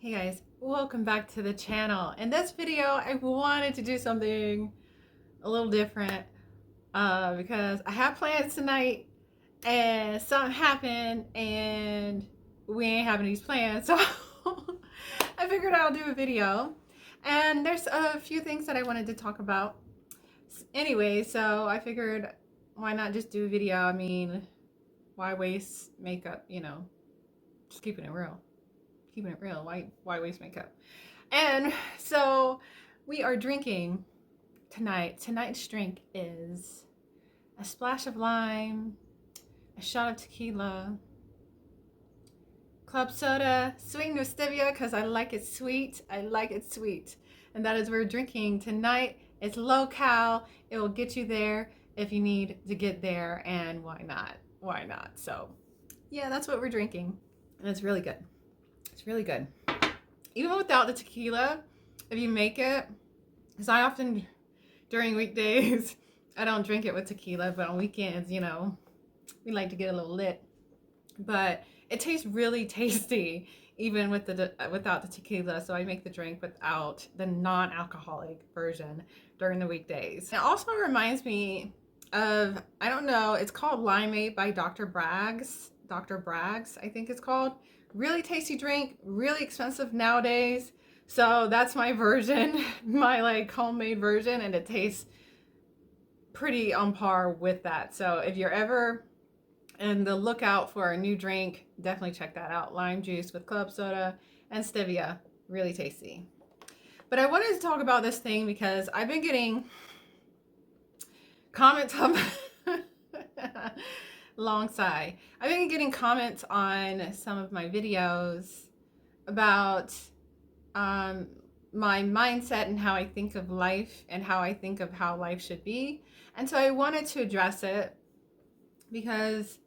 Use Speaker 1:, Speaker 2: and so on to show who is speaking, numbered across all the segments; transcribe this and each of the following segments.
Speaker 1: Hey guys, welcome back to the channel. In this video, I wanted to do something a little different because I have plans tonight and something happened and we ain't having these plans. So I figured I'll do a video. And there's a few things that I wanted to talk about. Anyway, so I figured why not just do a video? I mean, why waste makeup, just keeping it real. Keeping it real. Why waste makeup? And so we are drinking tonight. Tonight's drink is a splash of lime, a shot of tequila, club soda, sweetened with stevia because I like it sweet. I like it sweet. And that is what we're drinking tonight. It's low cal. It will get you there if you need to get there. And why not? Why not? So yeah, that's what we're drinking. And it's really good. It's really good. Even without the tequila, if you make it, because I often, during weekdays, I don't drink it with tequila, but on weekends, we like to get a little lit. But it tastes really tasty, even with without the tequila. So I make the drink without the non-alcoholic version during the weekdays. It also reminds me of, I don't know, it's called Limeade by Dr. Bragg's. Dr. Bragg's, I think it's called. Really tasty drink, really expensive nowadays. So that's my version, my like homemade version, and it tastes pretty on par with that. So if you're ever in the lookout for a new drink, definitely check that out. Lime juice with club soda and stevia, really tasty. But I wanted to talk about this thing because I've been getting comments on long sigh. I've been getting comments on some of my videos about my mindset and how I think of life and how I think of how life should be. And so I wanted to address it because,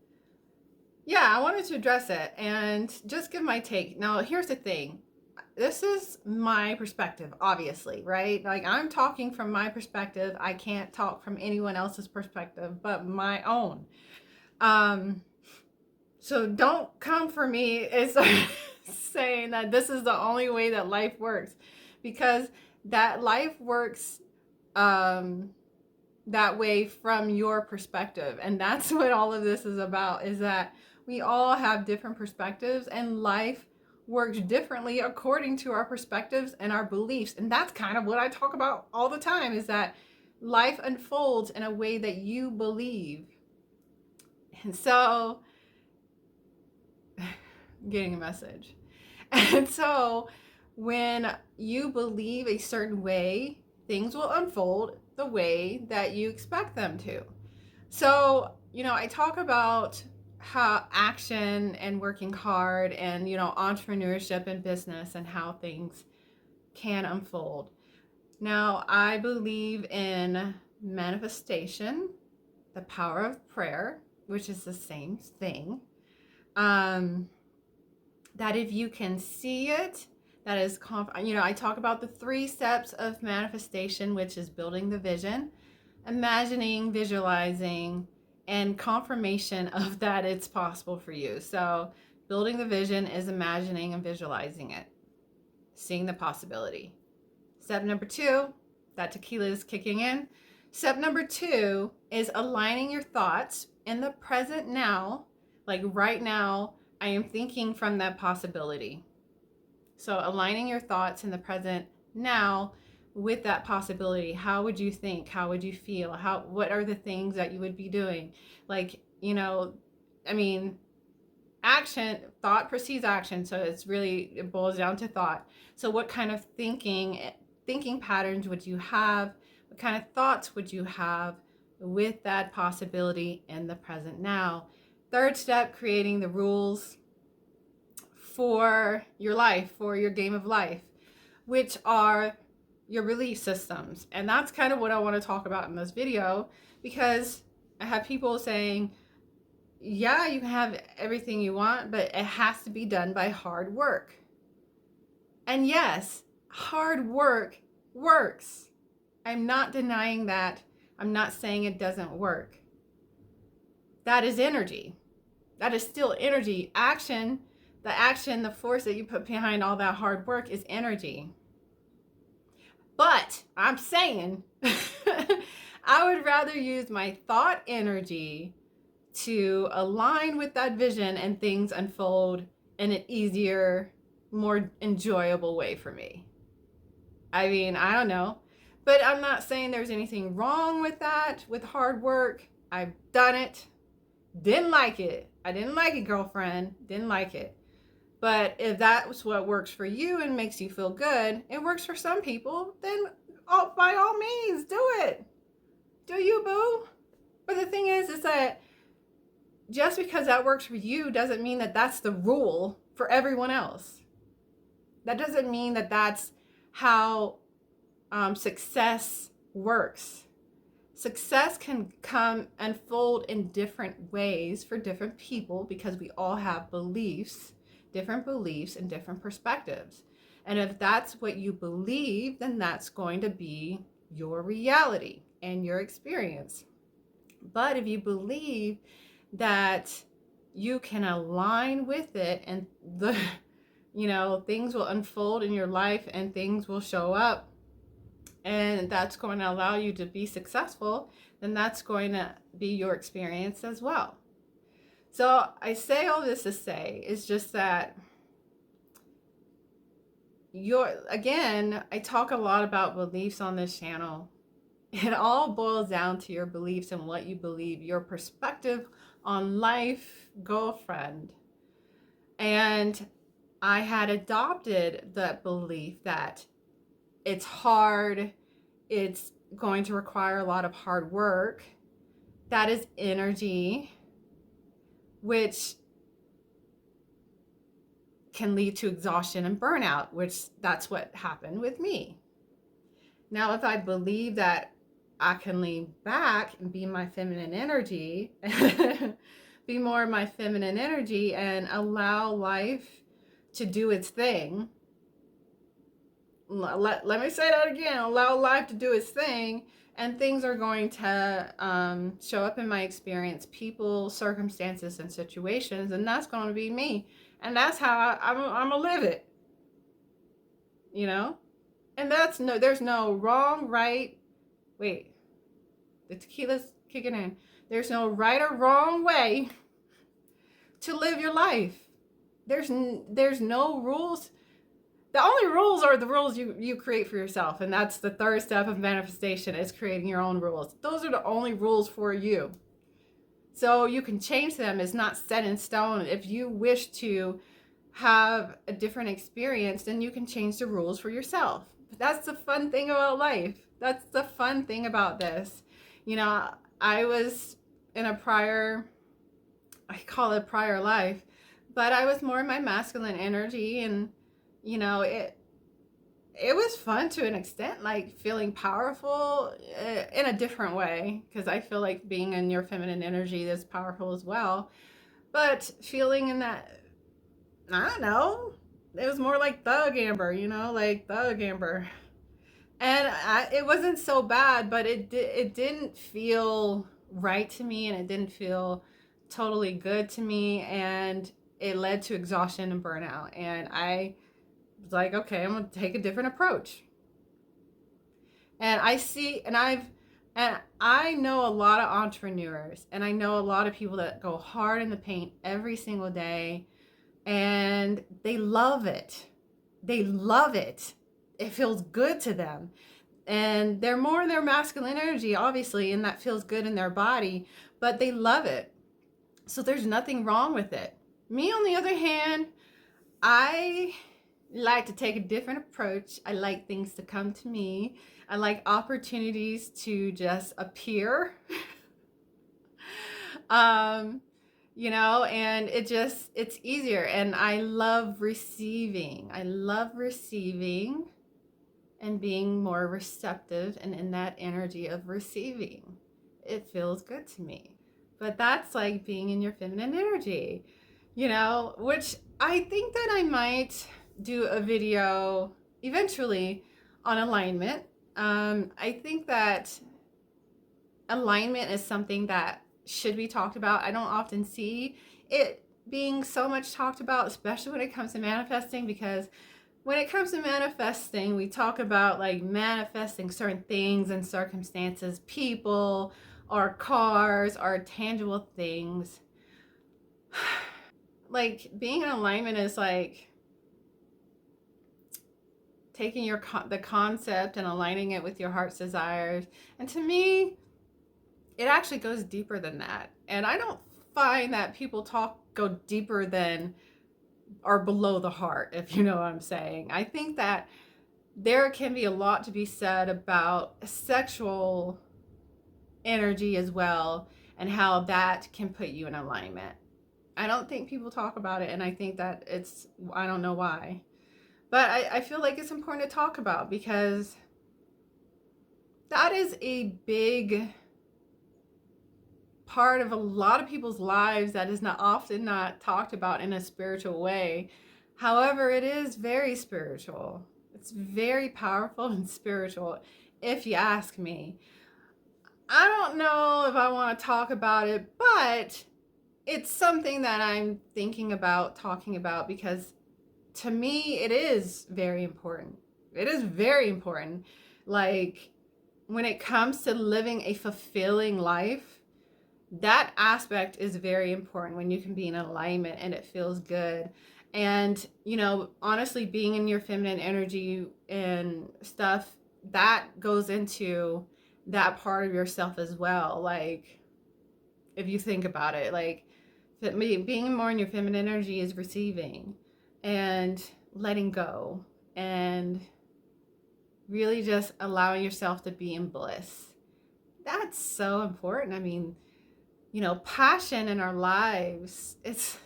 Speaker 1: I wanted to address it and just give my take. Now, here's the thing. This is my perspective, obviously, right? Like, I'm talking from my perspective. I can't talk from anyone else's perspective but my own. So don't come for me as saying that this is the only way that life works, because that life works that way from your perspective. And that's what all of this is about, is that we all have different perspectives and life works differently according to our perspectives and our beliefs. And that's kind of what I talk about all the time, is that life unfolds in a way that you believe. And so, getting a message. And so, when you believe a certain way, things will unfold the way that you expect them to. So, I talk about how action and working hard and, entrepreneurship and business and how things can unfold. Now, I believe in manifestation, the power of prayer, which is the same thing. That if you can see it, that is, I talk about the 3 steps of manifestation, which is building the vision, imagining, visualizing, and confirmation of that it's possible for you. So building the vision is imagining and visualizing it, seeing the possibility. Step number 2, that tequila is kicking in. Step number 2 is aligning your thoughts in the present now. Like right now, I am thinking from that possibility. So aligning your thoughts in the present now with that possibility. How would you think? How would you feel? What are the things that you would be doing? Like, action, thought precedes action. So it boils down to thought. So what kind of thinking patterns would you have? What kind of thoughts would you have with that possibility in the present now? Third step, creating the rules for your life, for your game of life, which are your belief systems. And that's kind of what I want to talk about in this video, because I have people saying, yeah, you can have everything you want, but it has to be done by hard work. And yes, hard work works. I'm not denying that. I'm not saying it doesn't work. That is energy. That is still energy. Action The action, the force that you put behind all that hard work is energy. But I'm saying I would rather use my thought energy to align with that vision and things unfold in an easier, more enjoyable way for me. I mean, I don't know. But I'm not saying there's anything wrong with that, with hard work. I've done it. Didn't like it. I didn't like it, girlfriend. Didn't like it. But if that's what works for you and makes you feel good, it works for some people, then by all means, do it. Do you, boo? But the thing is that just because that works for you doesn't mean that that's the rule for everyone else. That doesn't mean that that's how success works. Success can come unfold in different ways for different people because we all have different beliefs and different perspectives. And if that's what you believe, then that's going to be your reality and your experience. But if you believe that you can align with it and things will unfold in your life and things will show up and that's going to allow you to be successful, then that's going to be your experience as well. So I say all this to say is just that I talk a lot about beliefs on this channel. It all boils down to your beliefs and what you believe, your perspective on life, girlfriend. And I had adopted the belief that it's hard, it's going to require a lot of hard work. That is energy, which can lead to exhaustion and burnout, which that's what happened with me. Now, if I believe that I can lean back and be my feminine energy, be more of my feminine energy and allow life to do its thing. Let me say that again. Allow life to do its thing, and things are going to show up in my experience, people, circumstances, and situations, and that's going to be me. And that's how I'm going to live it. And there's no wrong, right. Wait, the tequila's kicking in. There's no right or wrong way to live your life. There's no rules. The only rules are the rules you create for yourself. And that's the third step of manifestation, is creating your own rules. Those are the only rules for you. So you can change them. It's not set in stone. If you wish to have a different experience, then you can change the rules for yourself. But that's the fun thing about life. That's the fun thing about this. I was in I call it prior life, but I was more in my masculine energy, and it was fun to an extent, like feeling powerful in a different way, because I feel like being in your feminine energy is powerful as well. But feeling in that, I don't know, it was more like thug Amber, like thug Amber. And it wasn't so bad, but it didn't feel right to me, and it didn't feel totally good to me, and it led to exhaustion and burnout. And I was like, okay, I'm gonna take a different approach. And I know a lot of entrepreneurs, and I know a lot of people that go hard in the paint every single day, and they love it. They love it. It feels good to them. And they're more in their masculine energy, obviously, and that feels good in their body, but they love it. So there's nothing wrong with it. Me, on the other hand, I like to take a different approach. I like things to come to me. I like opportunities to just appear. And it's easier. And I love receiving. And being more receptive and in that energy of receiving. It feels good to me. But that's like being in your feminine energy, which I think that I might do a video eventually on alignment. I think that alignment is something that should be talked about. I don't often see it being so much talked about, especially when it comes to manifesting, because when it comes to manifesting, we talk about like manifesting certain things and circumstances, people, or cars, or tangible things. Like being in alignment is like taking the concept and aligning it with your heart's desires. And to me, it actually goes deeper than that. And I don't find that people go deeper than or below the heart, if you know what I'm saying. I think that there can be a lot to be said about sexual energy as well, and how that can put you in alignment. I don't think people talk about it, and I think that I don't know why. But I feel like it's important to talk about, because that is a big part of a lot of people's lives that is often not talked about in a spiritual way. However, it is very spiritual. It's very powerful and spiritual, if you ask me. I don't know if I want to talk about it, but it's something that I'm thinking about talking about, because to me, it is very important. It is very important. Like, when it comes to living a fulfilling life, that aspect is very important, when you can be in alignment and it feels good. And, honestly, being in your feminine energy and stuff, that goes into that part of yourself as well. Like, if you think about it, like, being more in your feminine energy is receiving and letting go and really just allowing yourself to be in bliss. That's so important. I mean, passion in our lives, it's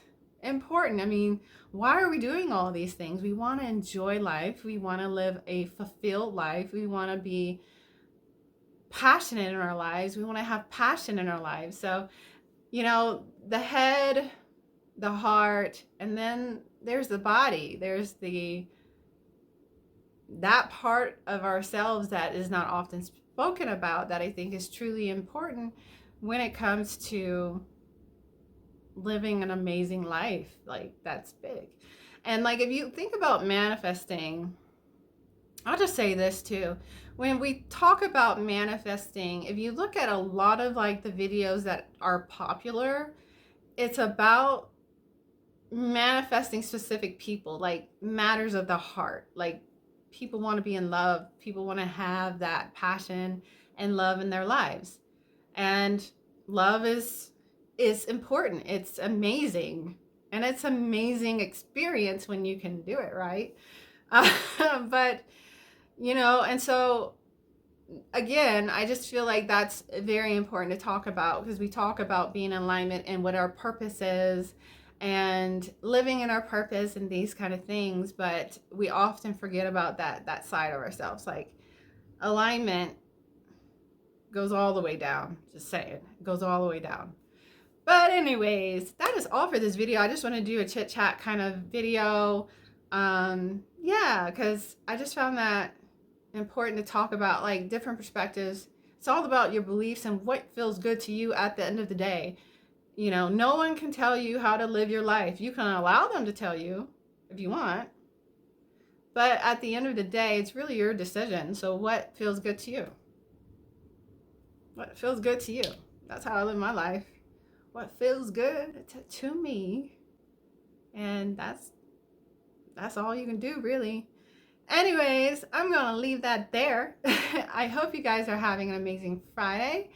Speaker 1: important. I mean, why are we doing all these things? We want to enjoy life. We want to live a fulfilled life. We want to be passionate in our lives. We want to have passion in our lives. So, the head, the heart, and then there's the body. There's that part of ourselves that is not often spoken about, that I think is truly important when it comes to living an amazing life. Like, that's big. And like, if you think about manifesting, I'll just say this too. When we talk about manifesting, if you look at a lot of like the videos that are popular, it's about manifesting specific people, like matters of the heart. Like, people want to be in love. People want to have that passion and love in their lives. And love is important. It's amazing. And it's an amazing experience when you can do it, right? But, and so again, I just feel like that's very important to talk about, because we talk about being in alignment and what our purpose is and living in our purpose and these kind of things, but we often forget about that side of ourselves. Like, alignment goes all the way down. Just saying, it goes all the way down. But anyways, that is all for this video. I just want to do a chit chat kind of video. Yeah, because I just found that important to talk about, like, different perspectives. It's all about your beliefs and what feels good to you at the end of the day. No one can tell you how to live your life. You can allow them to tell you if you want, but at the end of the day, it's really your decision. So what feels good to you? What feels good to you? That's how I live my life. What feels good to me, and that's all you can do, really. Anyways, I'm gonna leave that there. I hope you guys are having an amazing Friday,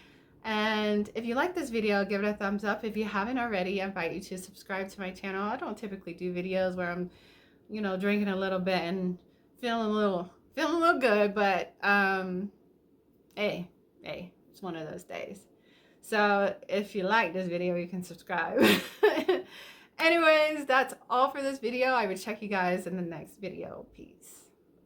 Speaker 1: and if you like this video, give it a thumbs up. If you haven't already, I invite you to subscribe to my channel. I don't typically do videos where I'm drinking a little bit and feeling a little good, but hey, it's one of those days. So if you like this video, you can subscribe. Anyways, that's all for this video. I will check you guys in the next video. Peace.